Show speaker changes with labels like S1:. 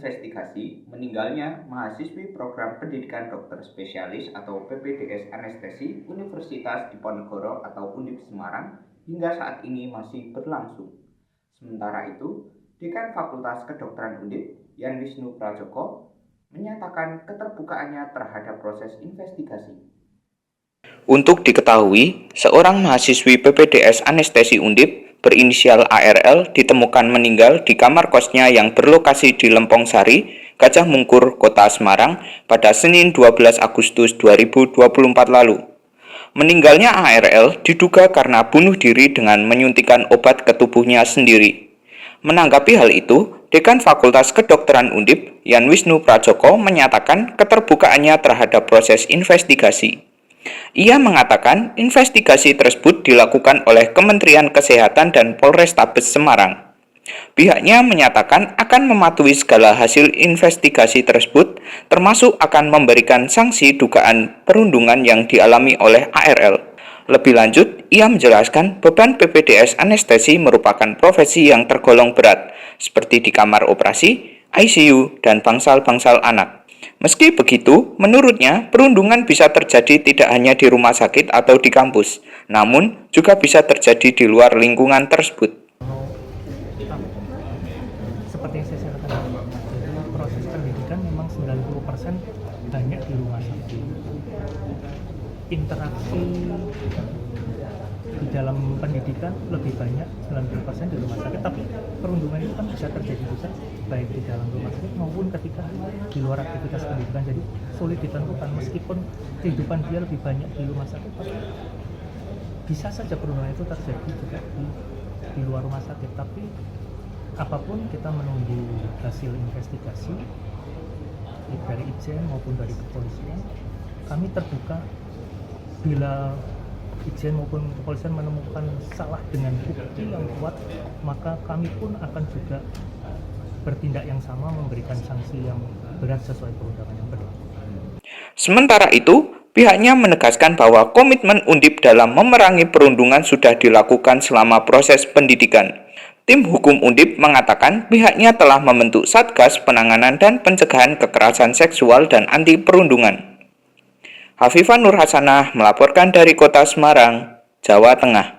S1: investigasi meninggalnya mahasiswi program pendidikan dokter spesialis atau PPDS Anestesi Universitas Diponegoro atau Undip Semarang hingga saat ini masih berlangsung. Sementara itu, Dekan Fakultas Kedokteran Undip, Yan Wisnu Prajoko, menyatakan keterbukaannya terhadap proses investigasi.
S2: Untuk diketahui, seorang mahasiswi PPDS Anestesi Undip berinisial ARL ditemukan meninggal di kamar kosnya yang berlokasi di Lempong Sari, Gajah Mungkur, Kota Semarang pada Senin 12 Agustus 2024 lalu. Meninggalnya ARL diduga karena bunuh diri dengan menyuntikkan obat ke tubuhnya sendiri. Menanggapi hal itu, Dekan Fakultas Kedokteran Undip, Yan Wisnu Prajoko, menyatakan keterbukaannya terhadap proses investigasi. Ia mengatakan investigasi tersebut dilakukan oleh Kementerian Kesehatan dan Polrestabes Semarang. Pihaknya menyatakan akan mematuhi segala hasil investigasi tersebut, termasuk akan memberikan sanksi dugaan perundungan yang dialami oleh ARL. Lebih lanjut, ia menjelaskan beban PPDS Anestesi merupakan profesi yang tergolong berat, seperti di kamar operasi, ICU, dan bangsal-bangsal anak. Meski begitu, menurutnya perundungan bisa terjadi tidak hanya di rumah sakit atau di kampus, namun juga bisa terjadi di luar lingkungan tersebut.
S3: Seperti yang saya katakan, proses pendidikan memang 90% banyak di rumah sakit. Interaksi di dalam pendidikan lebih banyak 90% di rumah sakit, tapi perundungan itu kan bisa terjadi juga baik di dalam rumah sakit maupun ketika di luar aktivitas pendidikan. Jadi sulit ditentukan, meskipun kehidupan dia lebih banyak di rumah sakit, tapi bisa saja perundungan itu terjadi juga di luar rumah sakit. Tapi apapun kita menunggu hasil investigasi dari Itjen maupun dari kepolisian. Kami terbuka bila Itjen maupun kepolisian menemukan salah dengan bukti yang kuat, maka kami pun akan juga bertindak yang sama, memberikan sanksi yang berat sesuai perundangan yang berlaku.
S2: Sementara itu, pihaknya menegaskan bahwa komitmen Undip dalam memerangi perundungan sudah dilakukan selama proses pendidikan. Tim hukum Undip mengatakan pihaknya telah membentuk Satgas Penanganan dan Pencegahan Kekerasan Seksual dan Anti Perundungan. Hafifah Nur Hasanah melaporkan dari Kota Semarang, Jawa Tengah.